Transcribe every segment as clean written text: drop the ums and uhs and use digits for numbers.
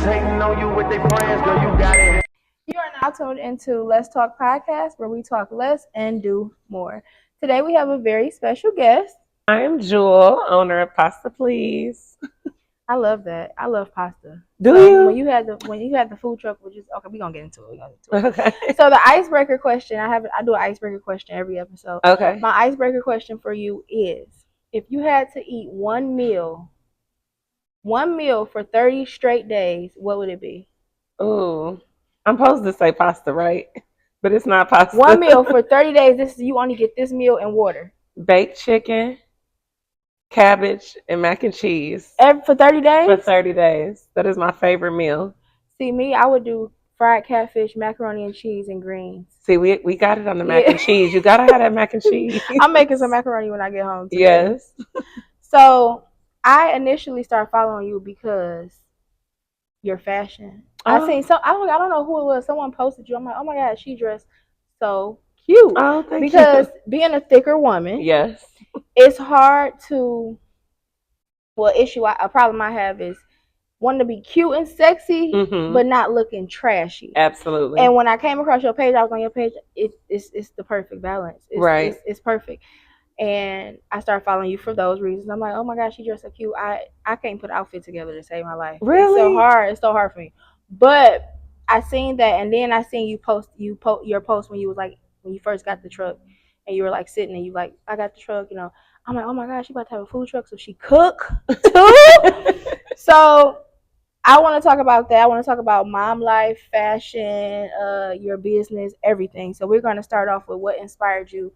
hating on you with their friends, girl, you got it. You are now tuned into Let's Talk Podcast, where we talk less and do more. Today we have a very special guest. I'm Jewell, owner of Pasta Please. I love that. I love pasta. Do so you? When you had the food truck, which is okay, we're gonna get into it. Okay. So the icebreaker question, I do an icebreaker question every episode. Okay. My icebreaker question for you is, if you had to eat one meal for 30 straight days, what would it be? Ooh. I'm supposed to say pasta, right? But it's not pasta. One meal for 30 days. You only get this meal and water. Baked chicken, cabbage, and mac and cheese. For 30 days? For 30 days. That is my favorite meal. See, me, I would do fried catfish, macaroni and cheese, and greens. See, we got it on the mac and cheese. You gotta have that mac and cheese. I'm making some macaroni when I get home today. Yes. So I initially started following you because your fashion. I seen I don't know who it was. Someone posted you. I'm like, oh my god, she dressed so cute. Oh, thank you. Because being a thicker woman, yes, it's hard to. Well, a problem I have is wanting to be cute and sexy, but not looking trashy. Absolutely. And when I came across your page, I was on your page. It's the perfect balance. Right. It's perfect. And I started following you for those reasons. I'm like, oh my gosh, she dressed so cute. I can't put an outfit together to save my life. Really? It's so hard. It's so hard for me. But I seen that, and then I seen you post your post when you was like, when you first got the truck, and you were like sitting and you like, I got the truck, I'm like, oh my gosh, she about to have a food truck, so she cook too. So I want to talk about that. I want to talk about mom life, fashion, your business, everything. So we're going to start off with what inspired you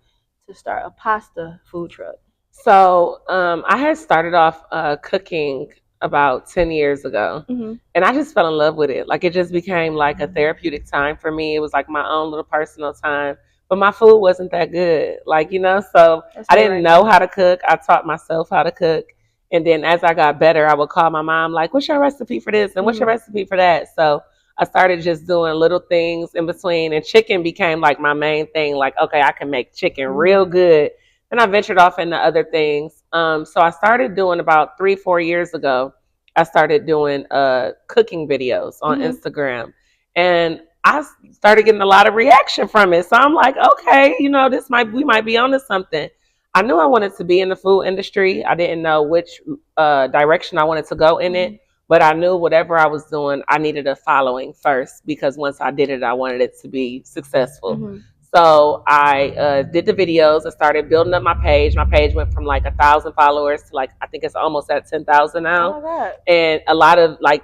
to start a pasta food truck. So I had started off cooking about 10 years ago, and I just fell in love with it. Like, it just became like a therapeutic time for me. It was like my own little personal time, but my food wasn't that good. Like, so I didn't know how to cook. I taught myself how to cook. And then as I got better, I would call my mom, like, what's your recipe for this? And what's your recipe for that? So I started just doing little things in between, and chicken became like my main thing. Like, okay, I can make chicken real good. And I ventured off into other things. So I started doing about 3-4 years ago, I started doing cooking videos on Instagram. And I started getting a lot of reaction from it. So I'm like, okay, we might be onto something. I knew I wanted to be in the food industry. I didn't know which direction I wanted to go in it, but I knew whatever I was doing, I needed a following first, because once I did it, I wanted it to be successful. So I did the videos. I started building up my page. My page went from like 1,000 followers to like, I think it's almost at 10,000 now. Oh my God. And a lot of, like,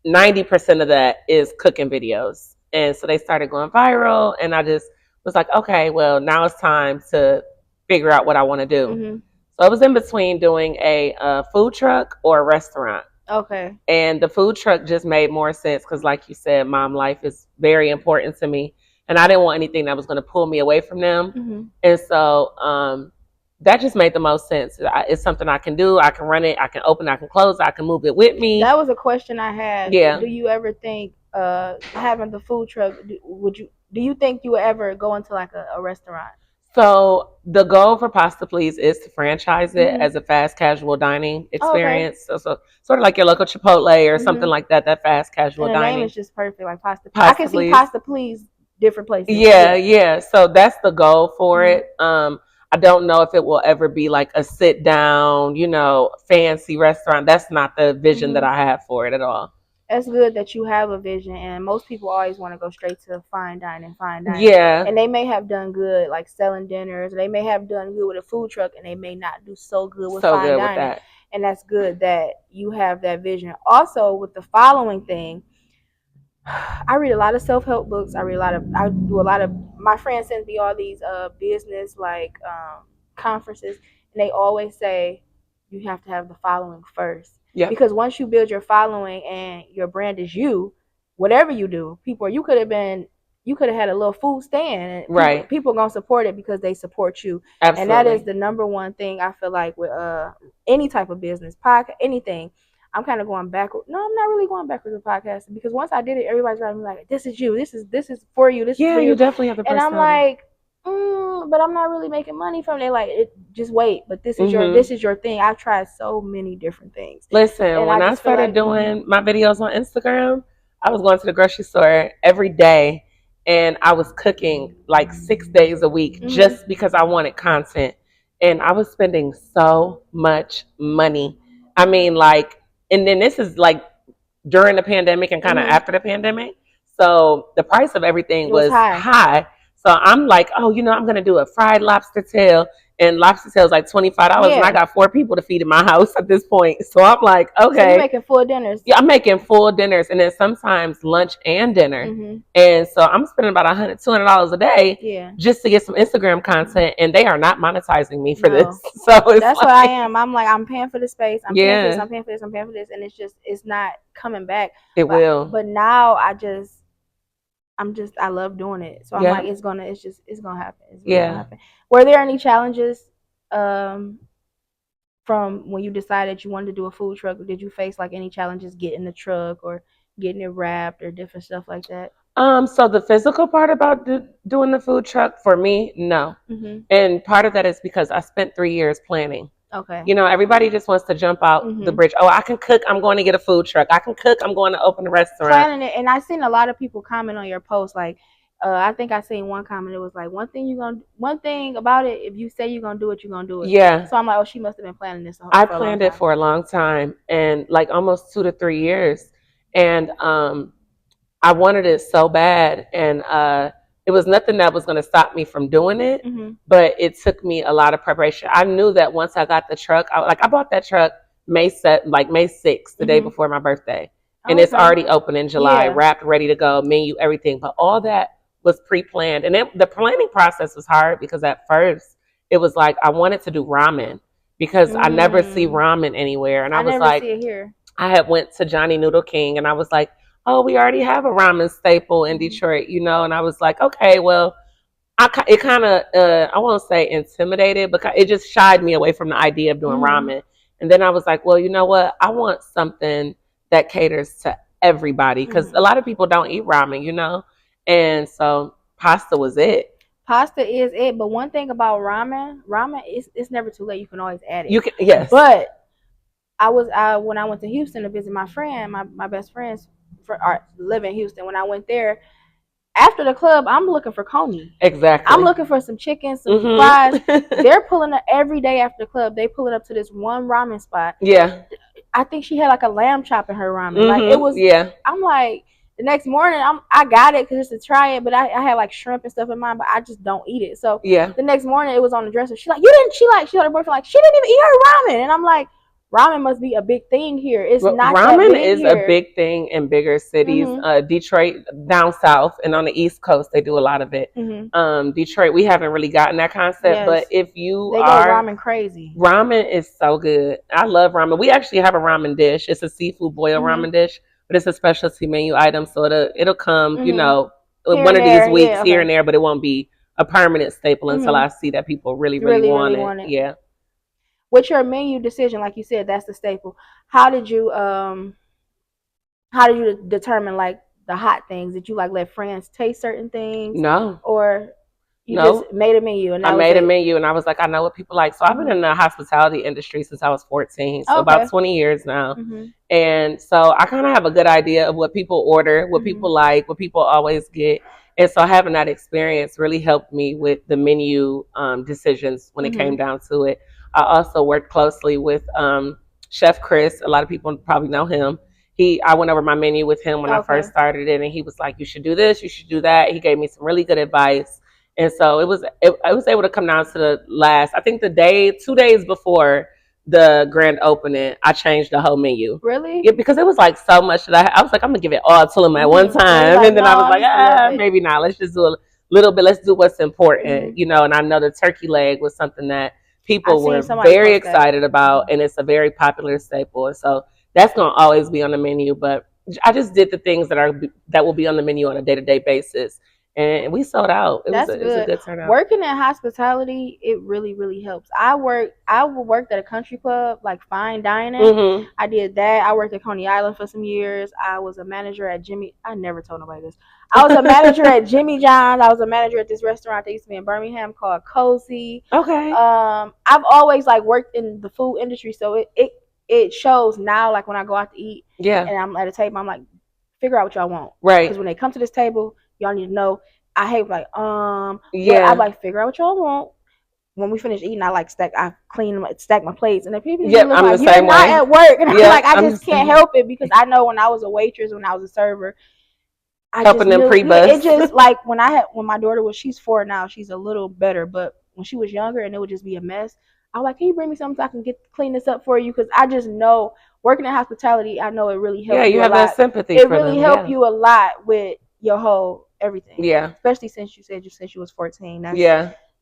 90% of that is cooking videos. And so they started going viral, and I just was like, okay, well, now it's time to figure out what I want to do. So I was in between doing a food truck or a restaurant. Okay. And the food truck just made more sense because, like you said, mom life is very important to me. And I didn't want anything that was going to pull me away from them. And so that just made the most sense. It's something I can do. I can run it. I can open it. I can close it. I can move it with me. That was a question I had. Yeah. Do you ever think having the food truck, do you think you would ever go into like a restaurant? So the goal for Pasta Please is to franchise it as a fast casual dining experience. Okay. So sort of like your local Chipotle or something like that. That fast casual dining. The name is just perfect, like Pasta Please. I can see Pasta Please different places. Yeah. So that's the goal for it. I don't know if it will ever be like a sit down, fancy restaurant. That's not the vision that I have for it at all. That's good that you have a vision, and most people always want to go straight to fine dining. Yeah. And they may have done good, like selling dinners. They may have done good with a food truck, and they may not do so good with fine dining. With that. And that's good that you have that vision. Also, with the following thing, I read a lot of self-help books. I do a lot of, my friends send me all these business conferences, and they always say you have to have the following first. Yeah. Because once you build your following and your brand is you, whatever you do, you could have had a little food stand. And people are gonna support it because they support you. Absolutely. And that is the number one thing I feel like with any type of business, podcast, anything. I'm kind of going backward. No, I'm not really going backwards with podcasting, because once I did it, everybody's writing me like, "This is you. This is for you. This is for you." You definitely have the personality. And I'm like, but I'm not really making money from it. Like, just wait. But this is your thing. I've tried so many different things. Listen, when I started doing my videos on Instagram, I was going to the grocery store every day, and I was cooking like 6 days a week just because I wanted content. And I was spending so much money. I mean, like, and then this is like during the pandemic and kind of after the pandemic. So the price of everything was high. So I'm like, oh, I'm going to do a fried lobster tail. And lobster tail is like $25. Yeah. And I got 4 people to feed in my house at this point. So I'm like, okay. So you're making full dinners. Yeah, I'm making full dinners. And then sometimes lunch and dinner. And so I'm spending about $100, $200 a day just to get some Instagram content. And they are not monetizing me for this. So that's what I am. I'm like, I'm paying for the space. I'm paying for this. I'm paying for this. I'm paying for this. And it's not coming back. It will. But now I love doing it. So I'm like, it's gonna happen. It's really gonna happen. Were there any challenges from when you decided you wanted to do a food truck? Did you face like any challenges getting the truck or getting it wrapped or different stuff like that? So the physical part about doing the food truck for me, no. And part of that is because I spent 3 years planning. Okay. Everybody just wants to jump out the bridge. Oh, I can cook. I'm going to get a food truck. I can cook. I'm going to open a restaurant. Planning it, and I've seen a lot of people comment on your post. Like, I think I seen one comment. It was like, one thing about it. If you say you're gonna do it, you're gonna do it. Yeah. So I'm like, oh, she must have been planning this. I planned it for a long time, and like almost 2 to 3 years, and I wanted it so bad, and it was nothing that was going to stop me from doing it, but it took me a lot of preparation. I knew that once I got the truck, I bought that truck May 6th, the day before my birthday, and it's already open in July, wrapped, ready to go, menu, everything. But all that was pre-planned, and the planning process was hard because at first it was like I wanted to do ramen because I never see ramen anywhere, and I was like, see it here. I had went to Johnny Noodle King, and I was like, oh, we already have a ramen staple in Detroit, and I was like, okay, well, it kind of, I won't say intimidated, but it just shied me away from the idea of doing ramen. And then I was like, well, you know what? I want something that caters to everybody because a lot of people don't eat ramen, and so pasta was it. Pasta is it, but one thing about ramen it's never too late. You can always add it. You can, yes. But when I went to Houston to visit my friend, my best friends live in Houston. When I went there, after the club, I'm looking for Coney. Exactly. I'm looking for some chicken, some fries. They're pulling up every day after the club. They pulling up to this one ramen spot. Yeah. I think she had like a lamb chop in her ramen. Like it was. Yeah. I'm like, the next morning, I got it because just to try it, but I had like shrimp and stuff in mine, but I just don't eat it. So the next morning, it was on the dresser. She's like, you didn't. She told her boyfriend like she didn't even eat her ramen, and I'm like, ramen must be a big thing here. It's not ramen that big is here. A big thing in bigger cities. Detroit down south and on the East Coast they do a lot of it. Detroit, we haven't really gotten that concept, but if they go ramen crazy. Ramen is so good. I love ramen. We actually have a ramen dish. It's a seafood boil ramen dish, but it's a specialty menu item, so it'll come one of these weeks here and there, but it won't be a permanent staple until I see that people really want it. Yeah. With your menu decision, like you said, that's the staple. How did you determine like the hot things? Did you like let friends taste certain things? No. Or you just made a menu and I made a menu and I was like, I know what people like. So I've been in the hospitality industry since I was 14. So about 20 years now. And so I kind of have a good idea of what people order, what people like, what people always get. And so having that experience really helped me with the menu decisions when it came down to it. I also worked closely with Chef Chris. A lot of people probably know him. I went over my menu with him when I first started it, and he was like, you should do this, you should do that. He gave me some really good advice. And so I was able to come down to the last, I think 2 days before the grand opening, I changed the whole menu. Really? Yeah, because it was like so much that I was like, I'm going to give it all to him at one time. Like, and then I was like, maybe not. Let's just do a little bit. Let's do what's important, and I know the turkey leg was something that people were very excited about, and it's a very popular staple. And so that's going to always be on the menu. But I just did the things that will be on the menu on a day-to-day basis. And we sold out. It was a good turnout. Working in hospitality, it really, really helps. I worked at a country club, like fine dining. I did that. I worked at Coney Island for some years. I was a manager at I never told nobody this. I was a manager at Jimmy John's. I was a manager at this restaurant that used to be in Birmingham called Cozy. Okay. I've always like worked in the food industry, so it shows now. Like when I go out to eat, and I'm at a table, I'm like, figure out what y'all want. Right. Because when they come to this table, y'all need to know. I hate like Yeah. I like figure out what y'all want. When we finish eating, I stack my plates, and the people I'm like, the you're same not way at work, and yeah, I'm like, I just can't help it because I know when I was a waitress, when I was a server, I helping just them knew pre-bus. It just like when my daughter she's 4 now, she's a little better, but when she was younger and it would just be a mess, I was like, can you bring me something so I can clean this up for you? Because I just know working in hospitality, I know it really helps. Yeah, you have a lot. That sympathy. It really helped you a lot with your whole everything. Yeah, especially since you said since you was 14.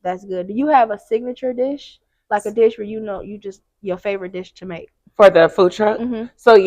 That's good. Do you have a signature dish, like a dish where you just your favorite dish to make? For the food truck? Mm-hmm. So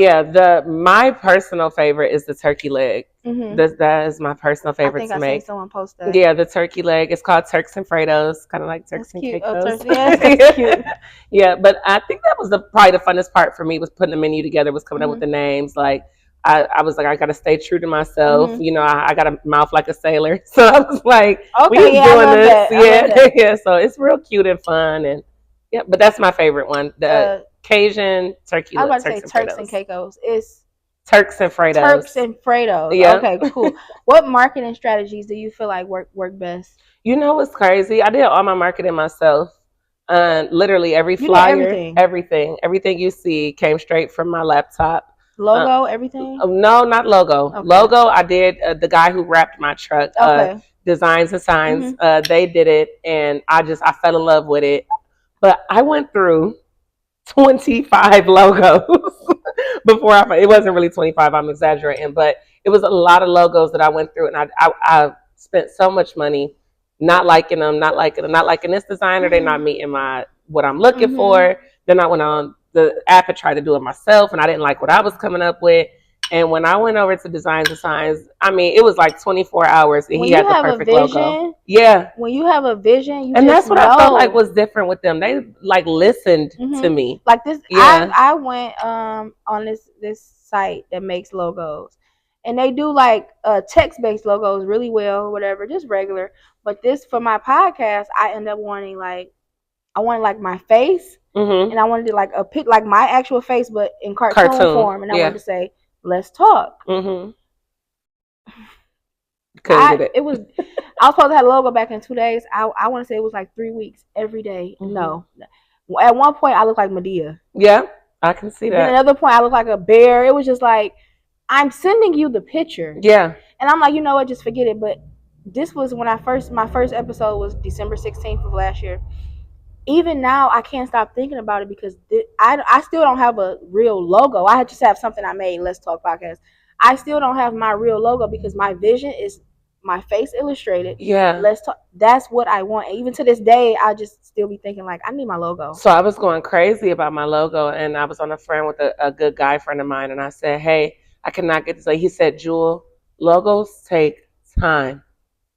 my personal favorite is the turkey leg. Mm-hmm. That is my personal favorite to make. I think I seen someone post that. Yeah, the turkey leg. It's called Turks and Fredos, kind of like Turks and Caicos. Yeah, that's cute. Yeah, but I think that was probably the funnest part for me was putting the menu together, was coming up with the names. Like I was like, I got to stay true to myself. Mm-hmm. You know, I got a mouth like a sailor, so I was like, we doing this. Yeah, yeah. So it's real cute and fun, and yeah. But that's my favorite one. The Cajun turkey. I was about to say Turks and Caicos. It's Turks and Fredos. Turks and Fredos. Yeah. Okay, cool. What marketing strategies do you feel like work best? You know what's crazy? I did all my marketing myself. Literally every flyer, everything you see came straight from my laptop. Logo, everything? No, not logo. Okay. Logo, I did the guy who wrapped my truck. Okay. Designs and signs. Mm-hmm. They did it, and I fell in love with it. But I went through 25 logos before it wasn't really 25, I'm exaggerating, but it was a lot of logos that I went through, and I spent so much money not liking this designer. They're not meeting what I'm looking for. Then I went on the app and tried to do it myself, and I didn't like what I was coming up with. And when I went over to Designs and Signs, I mean, it was like 24 hours, and he had the perfect logo. Yeah. When you have a vision, and that's what I felt like was different with them. They like listened to me. Like this, yeah. I went on this site that makes logos, and they do like text-based logos really well, whatever, just regular. But this for my podcast, I end up wanting like my face. Mm-hmm. And I wanted to like a pic, like my actual face, but in cartoon form. And I wanted to say, "Let's talk." Mm-hmm. I was supposed to have a logo back in 2 days. I want to say it was like 3 weeks every day. Mm-hmm. No, at one point I looked like Medea. Yeah, I can see that. At another point I looked like a bear. It was just like, I'm sending you the picture. Yeah, and I'm like, you know what? Just forget it. But this was when my first episode was December 16th of last year. Even now, I can't stop thinking about it because I still don't have a real logo. I just have something I made, Let's Talk Podcast. I still don't have my real logo because my vision is my face illustrated. Yeah. Let's talk. That's what I want. And even to this day, I just still be thinking like, I need my logo. So I was going crazy about my logo, and I was on a friend with a good guy friend of mine, and I said, hey, I cannot get this. He said, Jewell, logos take time.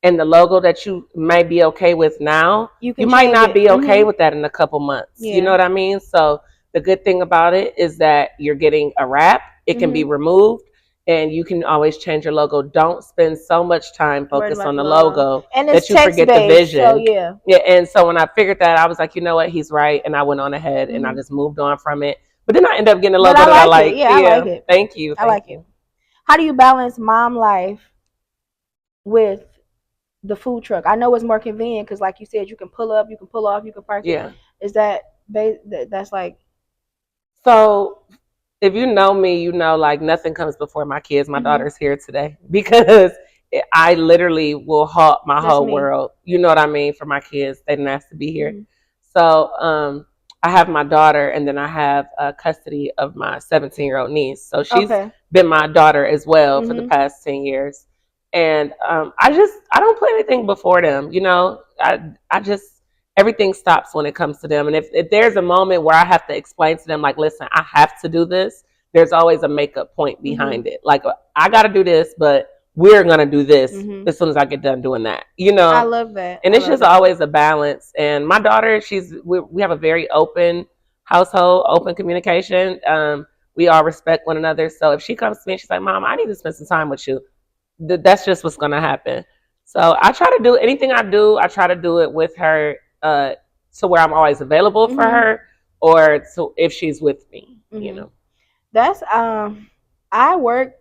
And the logo that you may be okay with now, you might not be okay with that in a couple months. Yeah. You know what I mean? So the good thing about it is that you're getting a wrap. It can be removed, and you can always change your logo. Don't spend so much time focused on the logo and that you forget the vision. So yeah. And so when I figured that, I was like, you know what? He's right. And I went on ahead and I just moved on from it. But then I ended up getting a logo that I like. Yeah, I like it. Thank you. I like it. How do you balance mom life with the food truck? I know it's more convenient because, like you said, you can pull up, you can pull off, you can park. Yeah. Is that's like? So, if you know me, you know like nothing comes before my kids. My daughter's here today because I literally will halt my whole world. You know what I mean? For my kids, they didn't have to be here. So, I have my daughter, and then I have custody of my 17-year-old niece. So she's been my daughter as well for the past 10 years. And I don't put anything before them, you know. I just everything stops when it comes to them. And if there's a moment where I have to explain to them, like, listen, I have to do this, there's always a makeup point behind it. Like, I got to do this, but we're gonna do this as soon as I get done doing that. You know, I love that. And it's just always a balance. And my daughter, we have a very open household, open communication. We all respect one another. So if she comes to me and she's like, Mom, I need to spend some time with you, that's just what's going to happen. So I try to do anything I do. I try to do it with her to where I'm always available for her, or to if she's with me, you know. That's I work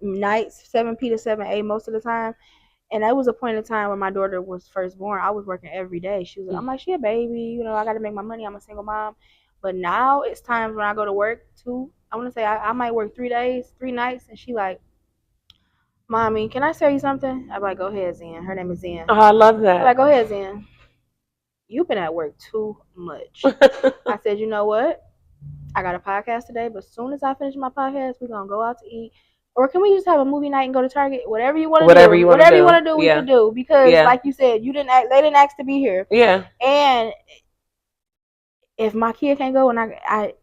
nights 7 p to 7 a most of the time. And that was a point in time when my daughter was first born. I was working every day. I'm like, she a baby, I got to make my money. I'm a single mom. But now it's times when I go to work too. I want to say I might work 3 days, 3 nights, and she like, Mommy, can I tell you something? I'm like, go ahead, Zen. Her name is Zen. Oh, I love that. I'm like, go ahead, Zen. You've been at work too much. I said, you know what? I got a podcast today, but as soon as I finish my podcast, we're gonna go out to eat. Or can we just have a movie night and go to Target? Whatever you want to do. Whatever you want to do, we can do. Because like you said, they didn't ask to be here. Yeah. And if my kid can't go and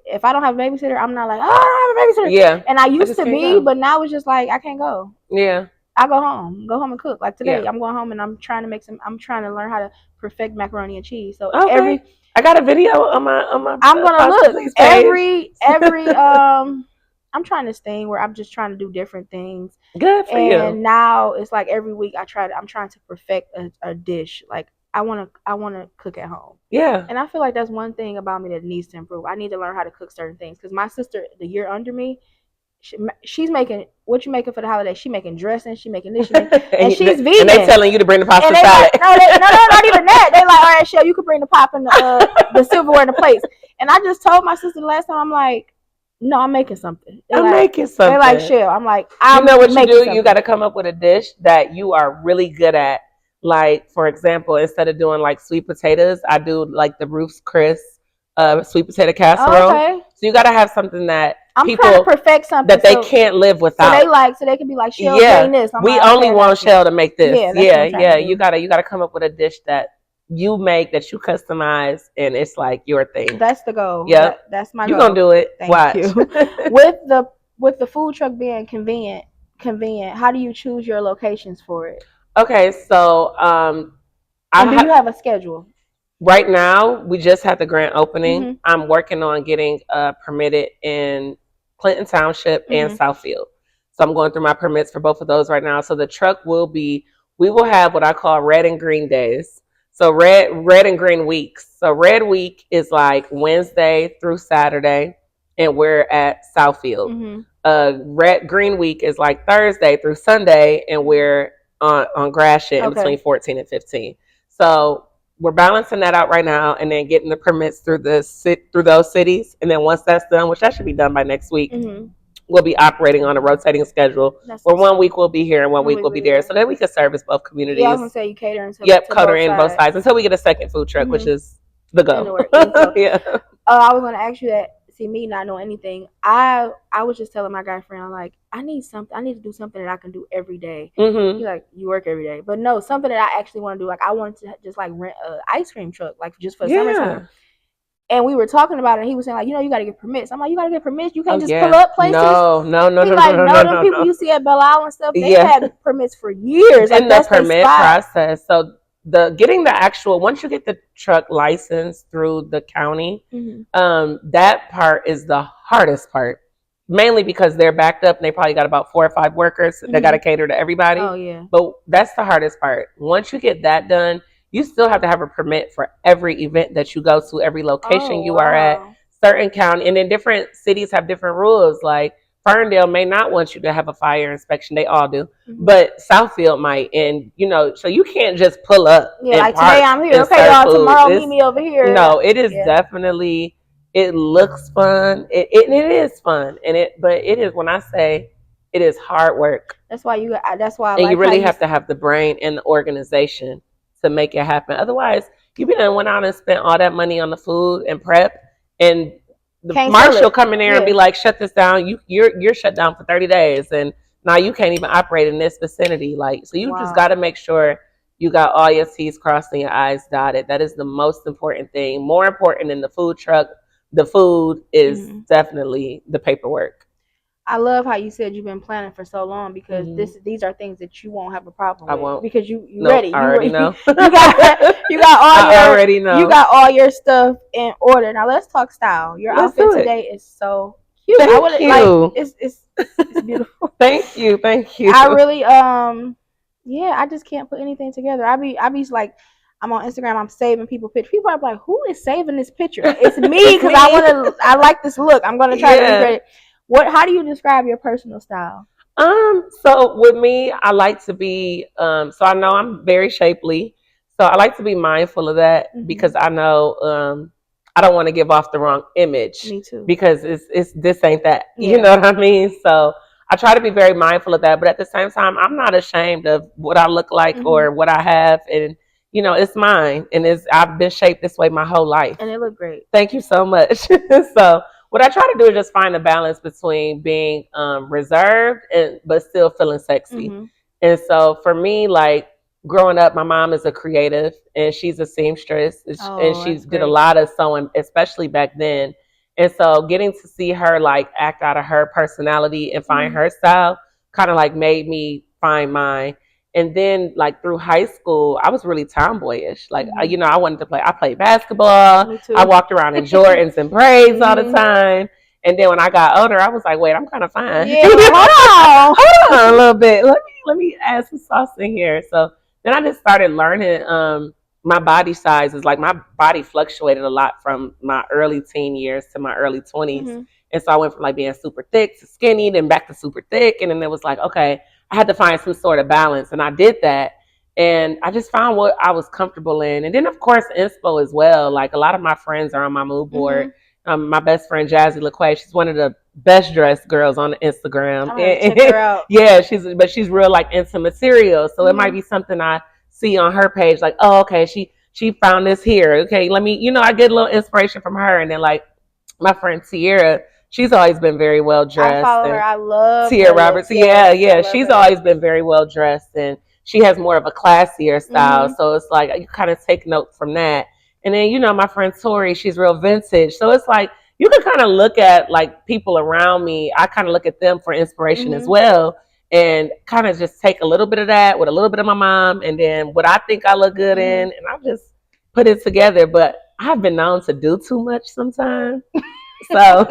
if I don't have a babysitter, I'm not like, oh, I don't have a babysitter. Yeah. And I used to be, but now it's just like I can't go. Yeah. I go home and cook. Like today, I'm going home and I'm trying to learn how to perfect macaroni and cheese. So I got a video on my I'm gonna look every I'm trying this thing where I'm just trying to do different things. Good for you. And now it's like every week I'm trying to perfect a dish. Like I wanna cook at home. Yeah. And I feel like that's one thing about me that needs to improve. I need to learn how to cook certain things because my sister, the year under me, she's making what you making for the holiday. She making dressing. She making this. And she's vegan. And they telling you to bring the pasta salad. Like, no, not even that. They like, all right, Shell, you can bring the pop and the silverware and the plates. And I just told my sister the last time, I'm like, no, I'm making something. Making something. They're like, Shell. I'm like, you know what you do? Something. You got to come up with a dish that you are really good at. Like, for example, instead of doing like sweet potatoes, I do like the Ruth's Chris sweet potato casserole. Okay. So you got to have something that I'm trying to perfect something that they can't live without. So they can be like, Shell, doing this. We only want Shell to make this. Yeah. You gotta come up with a dish that you make, that you customize, and it's like your thing. That's the goal. Yeah, that's my goal. You're gonna do it. Thank you. With the food truck being convenient, how do you choose your locations for it? Okay, so do you have a schedule? Right now, we just had the grand opening. Mm-hmm. I'm working on getting permitted in Clinton Township and Southfield. So I'm going through my permits for both of those right now. So the truck we will have what I call red and green days. So red and green weeks. So red week is like Wednesday through Saturday, and we're at Southfield. Green week is like Thursday through Sunday, and we're on Gratiot in between 14 and 15. So we're balancing that out right now, and then getting the permits through those cities. And then once that's done, which that should be done by next week, we'll be operating on a rotating schedule where 1 week we'll be here and 1 week we'll be there. So that we can service both communities. Yeah, I was going to say you cater into both sides until we get a second food truck, which is the goal. Yeah. I was going to ask you that. See, me not knowing anything, I was just telling my guy friend, I'm like, I need to do something that I can do every day. He's like, you work every day. But no, something that I actually want to do. Like, I wanted to just like rent an ice cream truck, like just for summertime. And we were talking about it, and he was saying, like, you got to get permits. I'm like, you got to get permits? You can't just pull up places? No. Them people you see at Belle Isle and stuff, they had permits for years. In the permit process. So getting the actual, once you get the truck license through the county, that part is the hardest part. Mainly because they're backed up and they probably got about 4 or 5 workers. They got to cater to everybody. Oh, yeah. But that's the hardest part. Once you get that done, you still have to have a permit for every event that you go to, every location you are at, certain county. And then different cities have different rules. Like Ferndale may not want you to have a fire inspection. They all do. But Southfield might. And, so you can't just pull up. Yeah, like today I'm here. Okay, y'all, tomorrow meet me over here. No, it is definitely, it looks fun. It is fun. But it is, when I say it is hard work. That's why you really have to have the brain and the organization to make it happen. Otherwise, you went out and spent all that money on the food and prep, and the marshal come in there and be like, shut this down. You're shut down for 30 days, and now you can't even operate in this vicinity. Like, so you just got to make sure you got all your T's crossed and your I's dotted. That is the most important thing. More important than the food truck, the food is definitely the paperwork. I love how you said you've been planning for so long, because these are things that you won't have a problem with. I won't, because you ready. I already know. You got all I already know. You got all your stuff in order. Now let's talk style. Your outfit today is so cute. Thank you. It's beautiful. Thank you. I really I just can't put anything together. I be like, I'm on Instagram, I'm saving people pictures. People are like, who is saving this picture? It's me, because I like this look. I'm gonna try to recreate it. How do you describe your personal style? So with me, I like to be, so I know I'm very shapely. So I like to be mindful of that because I know, I don't want to give off the wrong image. Me too. Because it's this ain't that. Yeah. You know what I mean? So I try to be very mindful of that. But at the same time, I'm not ashamed of what I look like or what I have. And, it's mine. And I've been shaped this way my whole life. And it looked great. Thank you so much. So what I try to do is just find a balance between being reserved but still feeling sexy. And so for me, like growing up, my mom is a creative and she's a seamstress and she did a lot of sewing, especially back then. And so getting to see her like act out of her personality and find her style kind of like made me find mine. And then like through high school, I was really tomboyish. Like, I wanted to I played basketball. I walked around in Jordans and braids all the time. And then when I got older, I was like, wait, I'm kind of fine. Yeah, hold on a little bit. Let me add some sauce in here. So then I just started learning my body sizes. Like my body fluctuated a lot from my early teen years to my early 20s. And so I went from like being super thick to skinny, then back to super thick. And then it was like, okay, I had to find some sort of balance, and I did that. And I just found what I was comfortable in. And then, of course, inspo as well. Like a lot of my friends are on my mood board. My best friend, Jazzy LaQuay, she's one of the best dressed girls on Instagram. Check her out. Yeah, she's real like into material. So it might be something I see on her page, like, oh, okay, she found this here. Okay, let me, I get a little inspiration from her. And then like my friend Tierra, she's always been very well dressed. I follow her. I love Tia Roberts. Yeah. She's always been very well dressed, and she has more of a classier style. So it's like you kind of take note from that. And then my friend Tori, she's real vintage. So it's like you can kind of look at like people around me. I kind of look at them for inspiration as well, and kind of just take a little bit of that with a little bit of my mom, and then what I think I look good in, and I just put it together. But I've been known to do too much sometimes. So,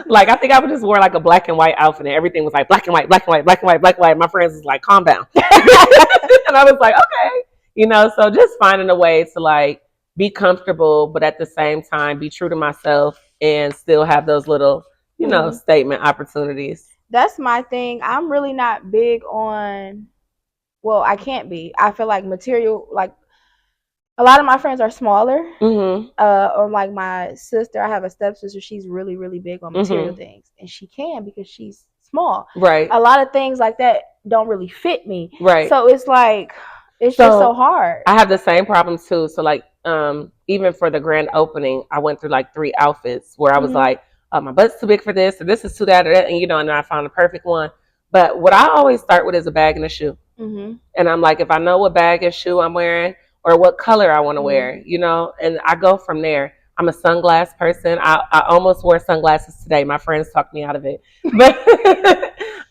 like, I think I would just wear like a black and white outfit, and everything was like black and white, black and white, black and white, black and white. My friends was like, calm down. And I was like, okay. So just finding a way to like be comfortable, but at the same time, be true to myself and still have those little, statement opportunities. That's my thing. I'm really not big on, well, I can't be. I feel like material, like, a lot of my friends are smaller, or like my sister. I have a stepsister. She's really, really big on material things, and she can because she's small. Right. A lot of things like that don't really fit me. Right. So it's like just so hard. I have the same problem too. So like, even for the grand opening, I went through like 3 outfits where I was like, my butt's too big for this, or this is too that, or that, and and then I found the perfect one. But what I always start with is a bag and a shoe, and I'm like, if I know what bag and shoe I'm wearing, or what color I want to wear, and I go from there. I'm a sunglass person. I almost wore sunglasses today. My friends talked me out of it. But,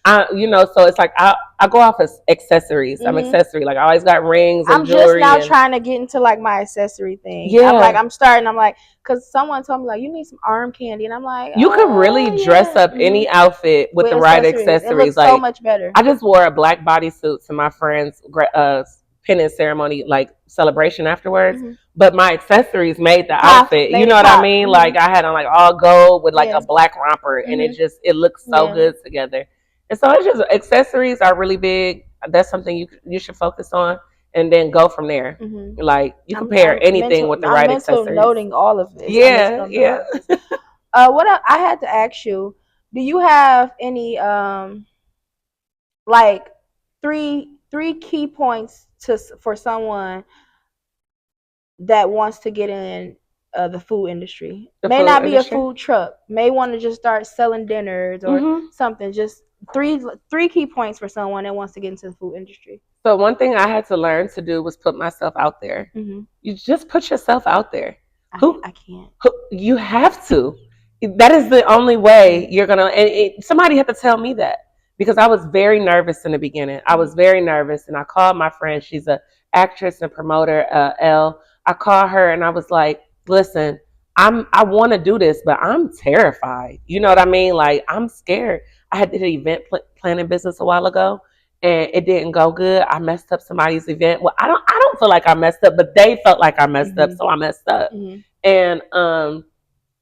so it's like I go off as accessories. I'm accessory. Like I always got rings and jewelry. I'm just now trying to get into like my accessory thing. Yeah. I'm like, because someone told me like, you need some arm candy. And I'm like, you could really dress up any outfit with the right accessories. It looks like, so much better. I just wore a black bodysuit to my friend's pinning ceremony, like celebration afterwards, but my accessories made the outfit. You know what I mean? Like I had on like all gold with like a black romper, and it looks so good together. And so it's just accessories are really big. That's something you should focus on, and then go from there. Like you can pair anything with the right accessories. I'm noting all of this. Yeah. What I had to ask you, do you have any like three key points for someone that wants to get in the food industry? May not be a food truck, may want to just start selling dinners or something. Just three key points for someone that wants to get into the food industry. So one thing I had to learn to do was put myself out there. You just put yourself out there. I can't. You have to. That is the only way you're gonna. And somebody had to tell me that. Because I was very nervous in the beginning. I was very nervous, and I called my friend. She's an actress and promoter, Elle. I called her, and I was like, listen, I want to do this, but I'm terrified. You know what I mean? Like, I'm scared. I had did an event planning business a while ago, and it didn't go good. I messed up somebody's event. Well, I don't feel like I messed up, but they felt like I messed up, so I messed up. And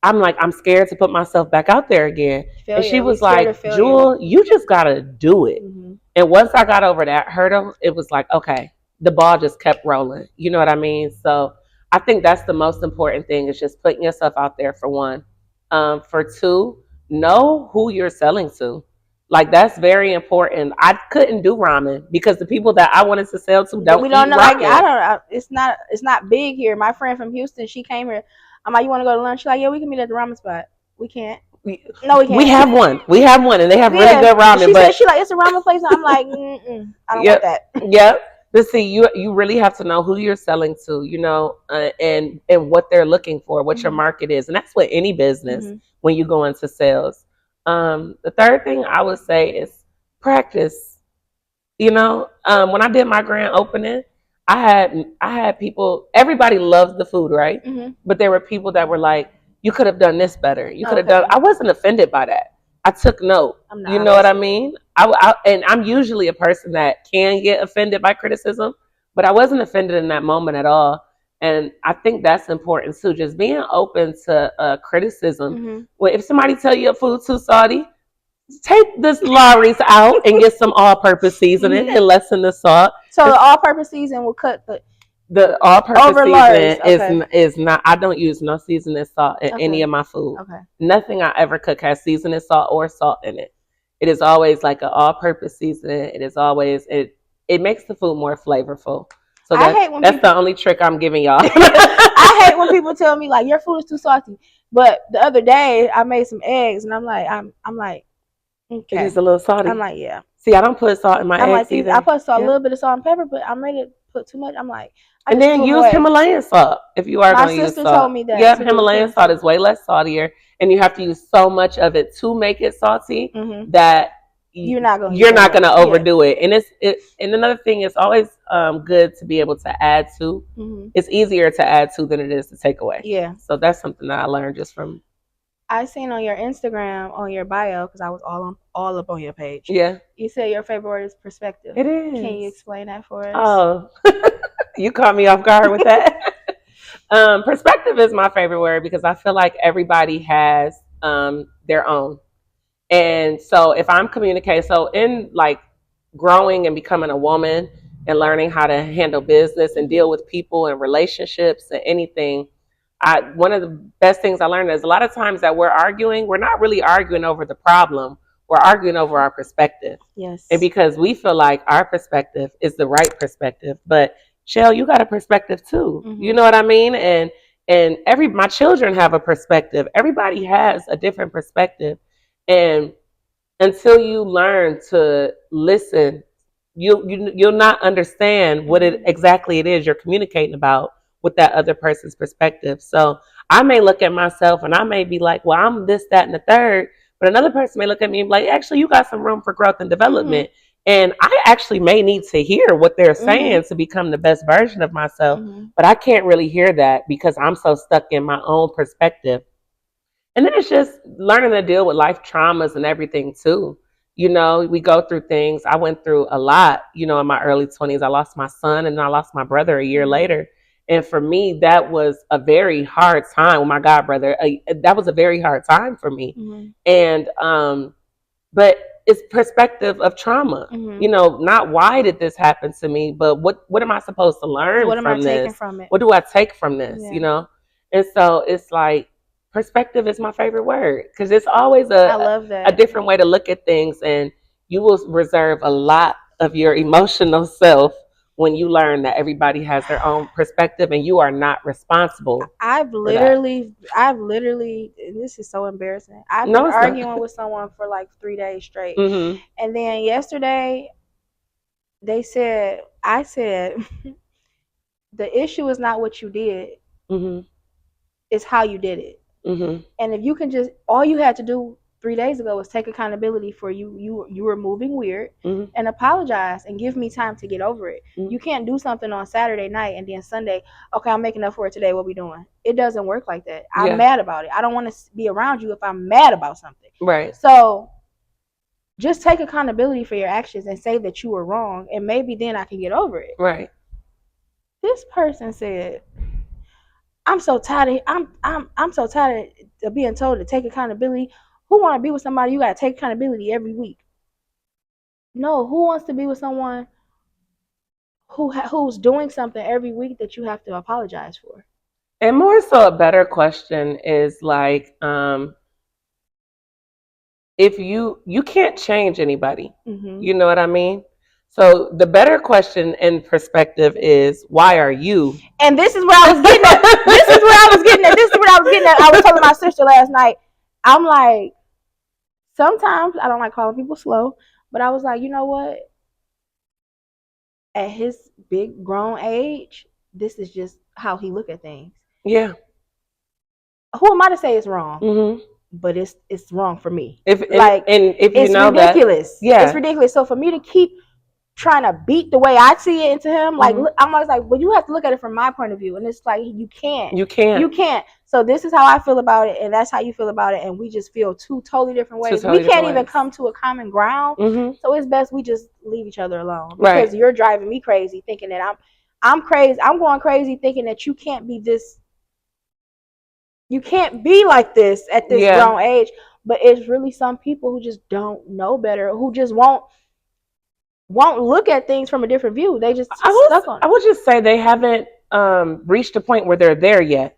I'm like, I'm scared to put myself back out there again. Failure. And she was like, Jewell, you just got to do it. Mm-hmm. And once I got over that hurdle, it was like, okay, the ball just kept rolling. You know what I mean? So I think that's the most important thing is just putting yourself out there for one. For two, know who you're selling to. Like that's very important. I couldn't do ramen because the people that I wanted to sell to don't. We don't know. Like I don't. It's not big here. My friend from Houston, she came here. I'm like, you want to go to lunch? She's like, yeah, we can meet at the ramen spot. We can't. No, we can't. We have one. We have one, and they have really good ramen. She said she like it's a ramen place. And I'm like, I don't want that. Yep. But see, you really have to know who you're selling to, you know, and what they're looking for, what your market is, and that's what any business when you go into sales. The third thing I would say is practice. You know, when I did my grand opening, I had people. Everybody loves the food, right? Mm-hmm. But there were people that were like, "You could have done this better. You could have done." I wasn't offended by that. I took note. You know what I mean? And I'm usually a person that can get offended by criticism, but I wasn't offended in that moment at all. And I think that's important too. Just being open to criticism. Mm-hmm. Well, if somebody tell you your food too salty, take this Lawry's out and get some all-purpose seasoning and lessen the salt. So the all-purpose seasoning will cut the all-purpose seasoning is not. I don't use no seasoning salt in any of my food. Okay. Nothing I ever cook has seasoning salt or salt in it. It is always like an all-purpose seasoning. It is always it makes the food more flavorful. So that's the only trick I'm giving y'all. I hate when people tell me like your food is too salty. But the other day I made some eggs and I'm like, okay. It is a little salty. I'm like, yeah. See, I don't put salt in my eggs either. I put a little bit of salt and pepper, but I'm ready to put too much. I'm like, and then use Himalayan salt if you are going to use salt. My sister told me that. Yep, Himalayan salt is way less saltier, and you have to use so much of it to make it salty that you're not going to overdo it. And and another thing, it's always good to be able to add to. Mm-hmm. It's easier to add to than it is to take away. Yeah. So that's something that I learned just from. I seen on your Instagram, on your bio, because I was all up on your page. Yeah. You said your favorite word is perspective. It is. Can you explain that for us? Oh, you caught me off guard with that. Perspective is my favorite word because I feel like everybody has their own. And so if I'm communicating, so in like growing and becoming a woman and learning how to handle business and deal with people and relationships and anything, one of the best things I learned is a lot of times that we're arguing, we're not really arguing over the problem. We're arguing over our perspective. Yes. And because we feel like our perspective is the right perspective, but Shell, you got a perspective too. Mm-hmm. You know what I mean? And my children have a perspective. Everybody has a different perspective. And until you learn to listen, you'll not understand what exactly it is you're communicating about with that other person's perspective. So I may look at myself and I may be like, well, I'm this, that, and the third. But another person may look at me and be like, actually, you got some room for growth and development. Mm-hmm. And I actually may need to hear what they're saying to become the best version of myself. Mm-hmm. But I can't really hear that because I'm so stuck in my own perspective. And then it's just learning to deal with life traumas and everything too. You know, we go through things. I went through a lot, in my early 20s. I lost my son and then I lost my brother a year later. And for me, that was a very hard time with my godbrother. That was a very hard time for me. Mm-hmm. And, but it's perspective of trauma. Mm-hmm. Not why did this happen to me, but what am I supposed to learn from this? What am I taking from it? What do I take from this? Yeah. And so it's like, perspective is my favorite word because it's always a different way to look at things, and you will reserve a lot of your emotional self when you learn that everybody has their own perspective and you are not responsible. I've literally, and this is so embarrassing. I've been arguing with someone for like 3 days straight. Mm-hmm. And then yesterday I said, the issue is not what you did. Mm-hmm. It's how you did it. Mm-hmm. And if you can all you had to do 3 days ago was take accountability for you were moving weird and apologize and give me time to get over it. Mm-hmm. You can't do something on Saturday night and then Sunday, okay, I'm making up for it today. What we doing? It doesn't work like that. I'm mad about it. I don't want to be around you if I'm mad about something. Right. So just take accountability for your actions and say that you were wrong, and maybe then I can get over it. Right. This person said, I'm so tired of I'm so tired of being told to take accountability. Who want to be with somebody you got to take accountability every week? No, who wants to be with someone who's doing something every week that you have to apologize for? And more so, a better question is like, if you can't change anybody, you know what I mean? So the better question and perspective is, why are you? And this is where I was getting at. This is where I was getting at. This is what I was getting at. I was telling my sister last night. I'm like, sometimes I don't like calling people slow, but I was like, you know what? At his big grown age, this is just how he look at things. Yeah. Who am I to say it's wrong? But it's wrong for me. If you it's know ridiculous. That, yeah, it's ridiculous. So for me to keep trying to beat the way I see it into him, like I'm always like, well, you have to look at it from my point of view, and it's like you can't. So this is how I feel about it, and that's how you feel about it, and we just feel two totally different ways. We can't even come to a common ground. So it's best we just leave each other alone, because you're driving me crazy thinking that I'm crazy. I'm going crazy thinking that you can't be this. You can't be like this at this grown age. But it's really some people who just don't know better, who just won't look at things from a different view. They just stuck on it. I would just say they haven't reached a point where they're there yet.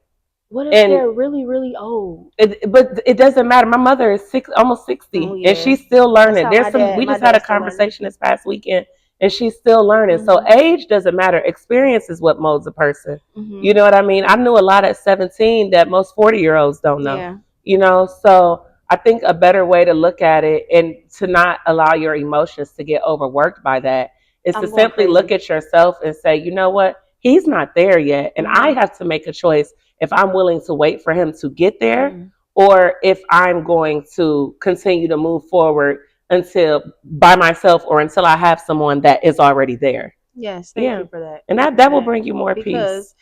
What if they're really, really old? But it doesn't matter. My mother is almost 60, and she's still learning. We just had a conversation this past weekend, and she's still learning. So age doesn't matter. Experience is what molds a person. You know what I mean? I knew a lot at 17 that most 40-year-olds don't know. Yeah. You know, so I think a better way to look at it, and to not allow your emotions to get overworked by that, is to simply look at yourself and say, you know what? He's not there yet, and I have to make a choice if I'm willing to wait for him to get there, or if I'm going to continue to move forward until by myself, or until I have someone that is already there. Yes, thank you for that. And that will bring you more peace.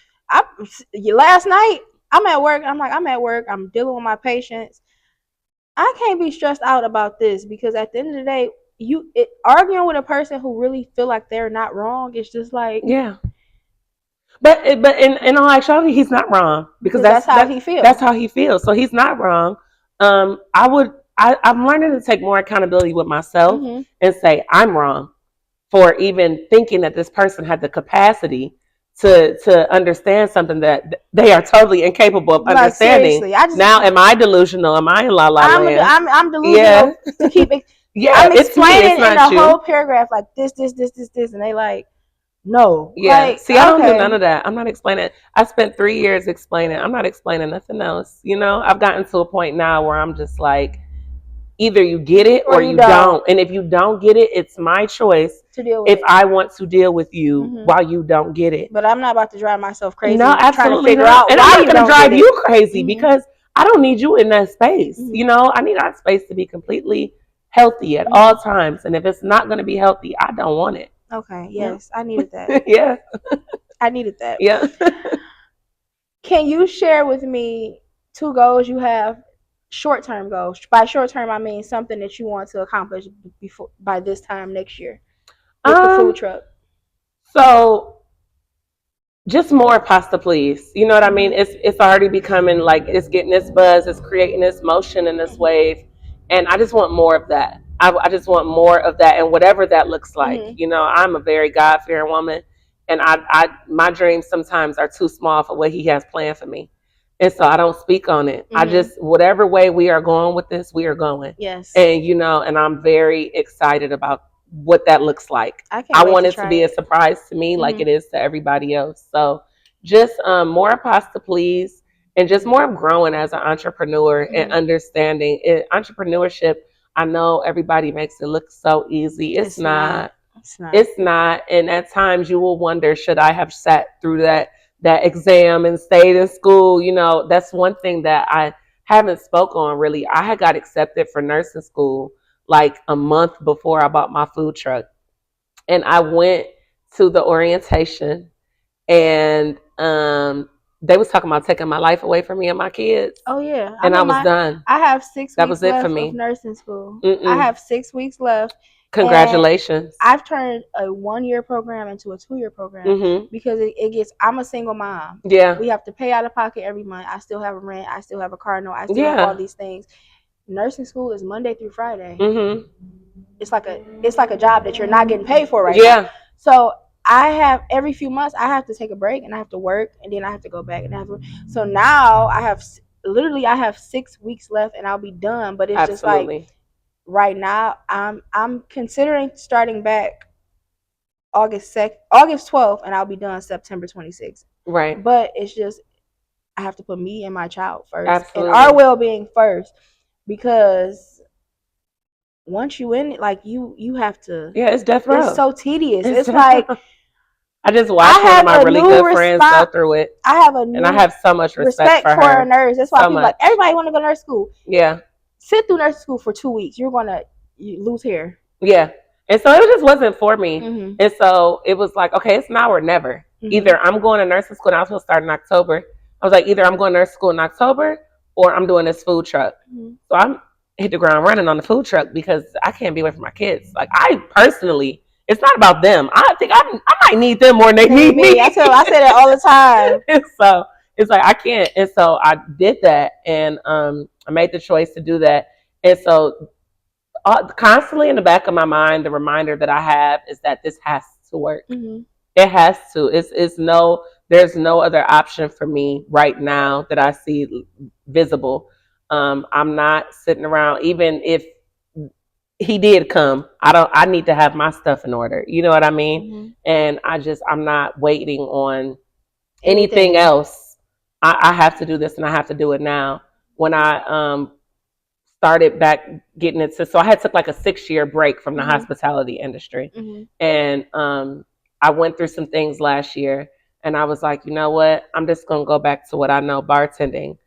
Last night, I'm at work. I'm dealing with my patients. I can't be stressed out about this, because at the end of the day, arguing with a person who really feel like they're not wrong, it's just like, But in all actuality, he's not wrong, because that's how he feels. That's how he feels. So he's not wrong. I'm learning to take more accountability with myself and say I'm wrong for even thinking that this person had the capacity to understand something that they are totally incapable of understanding. Now, am I delusional? Am I in la la land? I'm delusional to keep it. I'm explaining in a whole paragraph like this, and they like, no. Yeah. See, I don't do none of that. I'm not explaining. I spent 3 years explaining. I'm not explaining nothing else. You know, I've gotten to a point now where I'm just like, either you get it or you don't. And if you don't get it, it's my choice to deal with if I want to deal with you while you don't get it. But I'm not about to drive myself crazy. No, absolutely not. And I'm not going to drive you crazy, because I don't need you in that space. You know, I need our space to be completely healthy at all times. And if it's not going to be healthy, I don't want it. Okay. Yes, I needed that. Yeah. I needed that. Yeah. Can you share with me 2 goals you have? Short-term goals. By short-term, I mean something that you want to accomplish by this time next year with the food truck. So, just more pasta, please. You know what I mean? It's already becoming like, it's getting this buzz, it's creating this motion and this wave, and I just want more of that. I just want more of that, and whatever that looks like. You know, I'm a very God-fearing woman, and my dreams sometimes are too small for what He has planned for me. And so I don't speak on it. I just, whatever way we are going with this, we are going. Yes. And, you know, and I'm very excited about what that looks like. I want it to be a surprise to me, like it is to everybody else. So just more pasta, please. And just more growing as an entrepreneur and understanding it. Entrepreneurship, I know everybody makes it look so easy. It's not. It's not. And at times you will wonder, should I have sat through that exam and stayed in school? You know, that's one thing that I haven't spoke on really. I had got accepted for nursing school like a month before I bought my food truck. And I went to the orientation, and they was talking about taking my life away from me and my kids. Oh yeah. And I was done. I have 6 weeks that was it left for me. Of nursing school. I have 6 weeks left. Congratulations. And I've turned a 1-year program into a 2-year program because it gets. I'm a single mom. Yeah. We have to pay out of pocket every month. I still have a rent. I still have a car note. I still have all these things. Nursing school is Monday through Friday. It's like a job that you're not getting paid for right now. So I have every few months I have to take a break and I have to work and then I have to go back and I have to, so now I have 6 weeks left and I'll be done. But it's just like right now I'm considering starting back August 12th and I'll be done September 26th. Right. But it's just I have to put me and my child first and our well-being first, because once you in it, like you have to. Yeah, it's death row. It's so tedious. It's like I just watched one of my really good friends go through it. I have and I have so much respect for her. A nurse. That's why people like everybody want to go to nurse school. Yeah, sit through nurse school for 2 weeks. You're gonna lose hair. Yeah, and so it just wasn't for me. And so it was like, okay, it's now or never. Either I'm going to nursing school, and I was supposed to start in October. I was like, either I'm going to nurse school in October, or I'm doing this food truck. So I'm hit the ground running on the food truck because I can't be away from my kids. Like I personally, it's not about them. I think I might need them more than they need me. I say that all the time. So it's like I can't. And so I did that, and I made the choice to do that. And so constantly in the back of my mind, the reminder that I have is that this has to work. It has to. There's no other option for me right now that I see visible. I'm not sitting around. Even if he did come, I need to have my stuff in order. You know what I mean? And I'm not waiting on anything else. I have to do this and I have to do it now. When I started back getting into, so I had took like a 6-year break from the hospitality industry. And I went through some things last year and I was like, you know what? I'm just going to go back to what I know, bartending.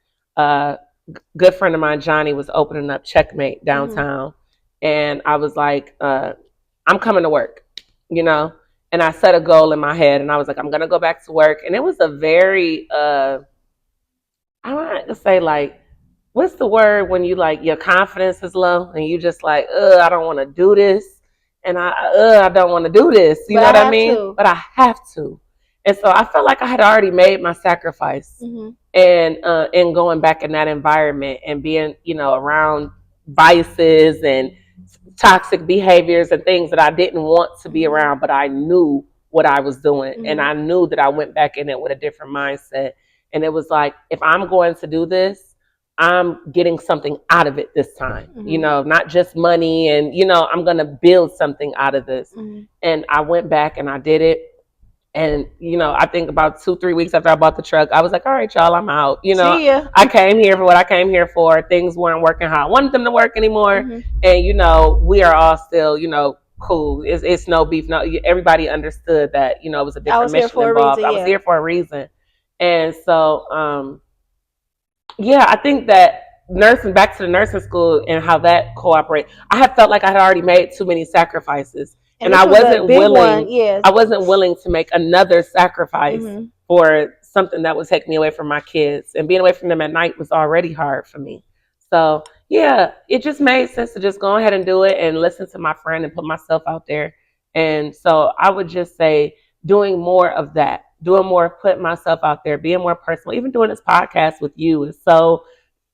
Good friend of mine, Johnny, was opening up Checkmate downtown. And I was like, I'm coming to work, you know? And I set a goal in my head and I was like, I'm going to go back to work. And it was a very, I want to say like, what's the word when you like, your confidence is low and you just like, I don't want to do this. And I don't want to do this. You know what I mean? But I have to. And so I felt like I had already made my sacrifice. And going back in that environment and being, you know, around vices and toxic behaviors and things that I didn't want to be around, but I knew what I was doing. And I knew that I went back in it with a different mindset. And it was like, if I'm going to do this, I'm getting something out of it this time, you know, not just money. And, you know, I'm going to build something out of this. And I went back and I did it. And, you know, I think about 2-3 weeks after I bought the truck, I was like, all right, y'all, I'm out. You know, I came here for what I came here for. Things weren't working how I wanted them to work anymore. And, you know, we are all still, you know, cool. It's no beef. No, everybody understood that, you know, it was a different mission involved. I was here for a reason. And so, yeah, I think that back to the nursing school and how that cooperates, I had felt like I had already made too many sacrifices. And I wasn't willing. I wasn't willing to make another sacrifice for something that would take me away from my kids. And being away from them at night was already hard for me. So yeah, it just made sense to just go ahead and do it and listen to my friend and put myself out there. And so I would just say doing more of that, doing more, putting myself out there, being more personal. Even doing this podcast with you is so.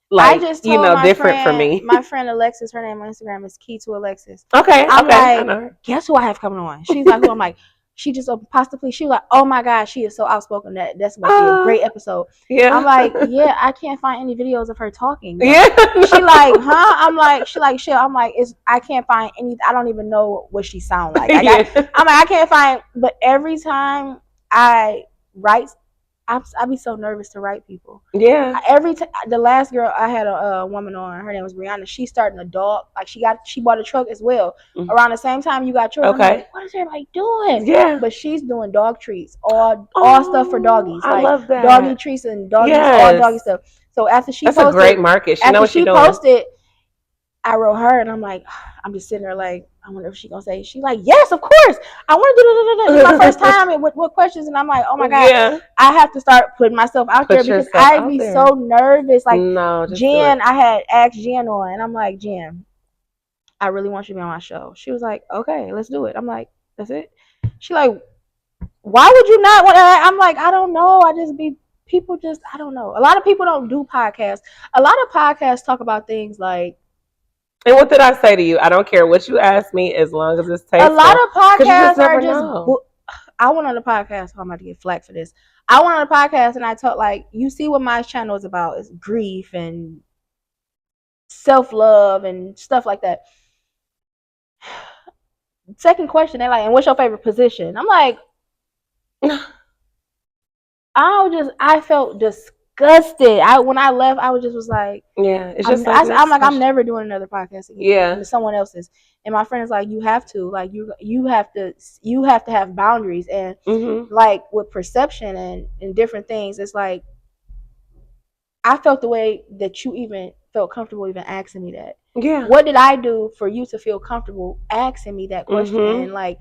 Like, I just told different for me. My friend Alexis, her name on Instagram is Key to Alexis. Okay, I'm like, guess who I have coming on? She's like, who? I'm like, she just opened Pasta Please. She's like, oh my God, she is so outspoken. That's about to be a great episode. Yeah. I'm like, yeah, I can't find any videos of her talking. But yeah. She like, huh? I'm like, she like, shit. I'm like, I can't find any. I don't even know what she sound like. I'm like, I can't find. But every time I write, I be so nervous to write people. Yeah. The last girl I had a woman on, her name was Brianna. She's starting a dog. Like she bought a truck as well. Around the same time you got yours. Okay. I'm like, what is everybody doing? Yeah. But she's doing dog treats, all stuff for doggies. I love that. Doggy treats and doggies, all doggy stuff. So after she posted, that's a great market. She knows what she's doing. After she posted, I wrote her and I'm like, I'm just sitting there like, I wonder if she's gonna say. She's like, yes, of course. I want to do It's my first time. And what questions? And I'm like, oh my God, I have to start putting myself out there because I'd be so nervous. Like, Jen, I had asked Jen on, and I'm like, Jen, I really want you to be on my show. She was like, okay, let's do it. I'm like, that's it. She like, why would you not want to? I'm like, I don't know. I don't know. A lot of people don't do podcasts. A lot of podcasts talk about things like. And what did I say to you? I don't care what you ask me as long as it's tasteful. A lot of podcasts are just. Know. I went on a podcast. I'm about to get flack for this. I went on a podcast and I talked like, you see what my channel is about is grief and self-love and stuff like that. Second question, they're like, and what's your favorite position? I'm like, I felt disgusted. When I left, I was like, yeah, it's just I'm never doing another podcast again. Yeah, someone else's. And my friend is like, you have to, like, you have to have boundaries, and like with perception and different things, it's like I felt the way that you even felt comfortable even asking me that. Yeah. What did I do for you to feel comfortable asking me that question? And like,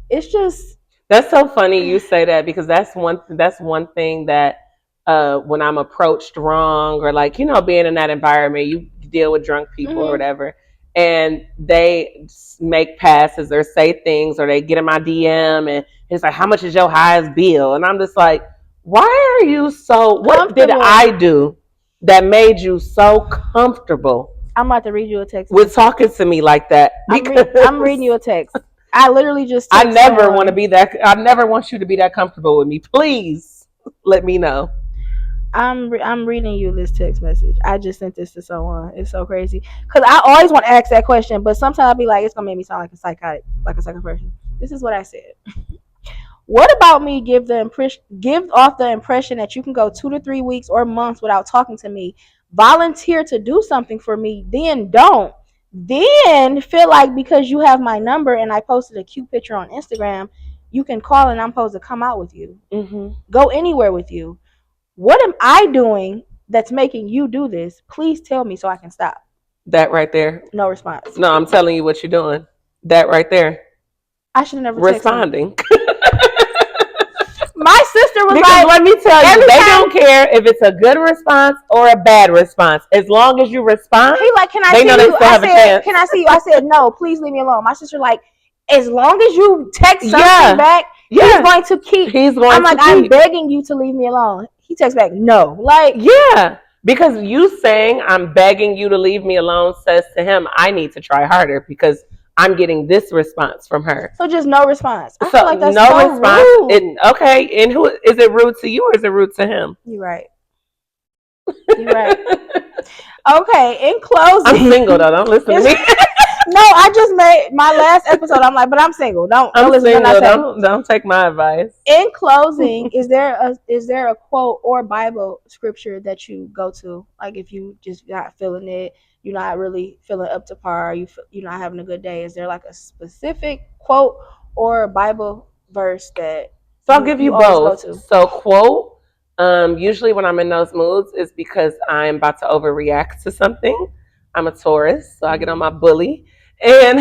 it's just. That's so funny you say that, because that's one thing that when I'm approached wrong, or like, being in that environment, you deal with drunk people or whatever, and they make passes or say things, or they get in my DM and it's like, how much is your highest bill? And I'm just like, why are you so, what did I do that made you so comfortable? I'm about to read you a text with talking to me like that. I'm reading you a text. I literally just. I never want to be that. I never want you to be that comfortable with me. Please let me know. I'm reading you this text message. I just sent this to someone. It's so crazy because I always want to ask that question, but sometimes I'll be like, it's gonna make me sound like a psychotic, like a psycho person. This is what I said. What about me give off the impression that you can go 2 to 3 weeks or months without talking to me, volunteer to do something for me, then don't. Then feel like because you have my number and I posted a cute picture on Instagram, you can call and I'm supposed to come out with you. Go anywhere with you. What am I doing that's making you do this? Please tell me so I can stop. That right there. No response. No, I'm telling you what you're doing. That right there. I should have never responding. My sister was because like, let me tell you, they don't care if it's a good response or a bad response. As long as you respond, he like, can I see you? I said, can I see you? I said, no, please leave me alone. My sister like, as long as you text something back, he's going to keep. I'm like, I'm begging you to leave me alone. He texts back, no. Like, yeah. Because you saying I'm begging you to leave me alone says to him, I need to try harder because I'm getting this response from her. So just no response. I feel like that's no response. Rude. Okay, and who is it rude to you or is it rude to him? You're right. You're right. Okay, in closing, I'm single though. Don't listen to me. No, I just made my last episode. I'm like, but I'm single. Don't listen to what I say. Don't take my advice. In closing, is there a quote or Bible scripture that you go to? Like if you just not feeling it, you're not really feeling up to par, you're not having a good day. Is there like a specific quote or a Bible verse that? So I'll give you both. So quote. Usually when I'm in those moods is because I'm about to overreact to something. I'm a Taurus, so I get on my bully. And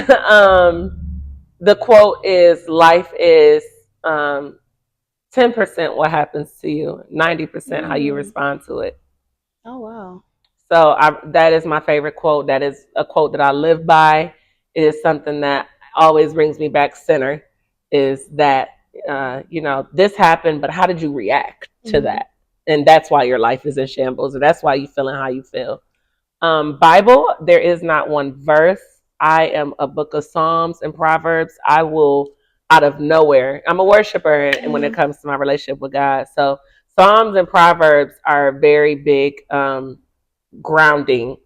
the quote is, life is 10% what happens to you, 90% how you respond to it. Oh, wow. So that is my favorite quote. That is a quote that I live by. It is something that always brings me back center, is that, this happened, but how did you react to that? And that's why your life is in shambles, and that's why you're feeling how you feel. Bible, there is not one verse. I am a book of Psalms and Proverbs. I will, out of nowhere, I'm a worshiper, and when it comes to my relationship with God. So Psalms and Proverbs are very big grounding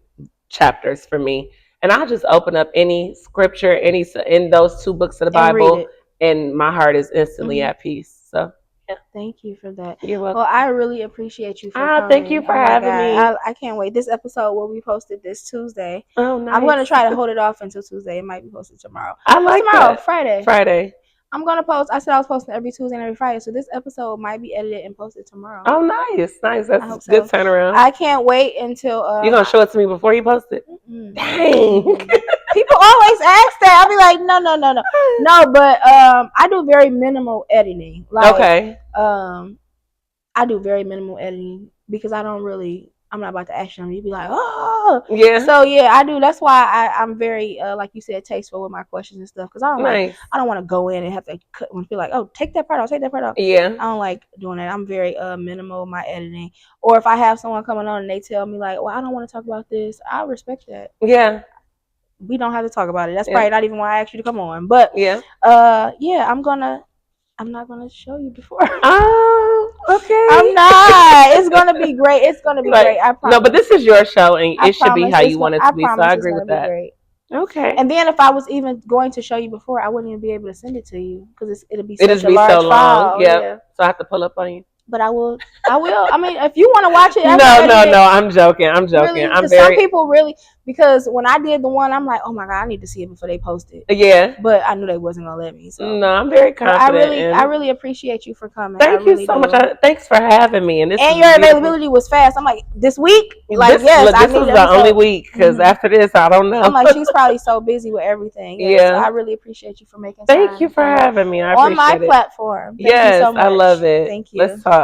chapters for me. And I'll just open up any scripture, in those two books of the Bible, and my heart is instantly at peace. So yeah. Thank you for that. You're welcome. Well, I really appreciate you for coming. Thank you for having me. I can't wait. This episode will be posted this Tuesday. Oh, nice. I'm going to try to hold it off until Tuesday. It might be posted tomorrow. Tomorrow, Friday. I'm going to post. I said I was posting every Tuesday and every Friday. So this episode might be edited and posted tomorrow. Oh, nice. That's a good turnaround. I can't wait until... You're going to show it to me before you post it? Dang. People always ask that. I'll be like, no. No, but I do very minimal editing. Like, okay. I do very minimal editing because I don't really I'm not about to action on you. Be like, oh, yeah. So yeah, I do. That's why I'm very, like you said, tasteful with my questions and stuff. Because I don't nice. I don't want to go in and have to cut and feel like, oh, take that part out, take that part out. Yeah. I don't like doing that. I'm very minimal with my editing. Or if I have someone coming on and they tell me like, well, I don't want to talk about this, I respect that. Yeah. We don't have to talk about it. That's probably not even why I asked you to come on. But yeah, I'm not gonna show you before. Oh, okay. I'm not. It's gonna be great. It's gonna be great. I promise. No, but this is your show, and it should be how you want it to be. So I agree with that. Great. Okay. And then if I was even going to show you before, I wouldn't even be able to send it to you because it'll be such a large so long. file. Yep. Yeah. So I have to pull up on you. But I will. I mean, if you want to watch it, no. I'm joking. Really, I'm very. Some people really, because when I did the one, I'm like, oh my god, I need to see it before they post it. Yeah. But I knew they wasn't gonna let me. So no, I'm very confident. I really appreciate you for coming. Thank you so much. Thanks for having me. And your availability was fast. I'm like, this week, like this was the only week because after this, I don't know. I'm like, she's probably so busy with everything. Yeah. So I really appreciate you for making time. Thank you for having me. I appreciate it. On my platform. Yes, I love it. Thank you. Let's talk.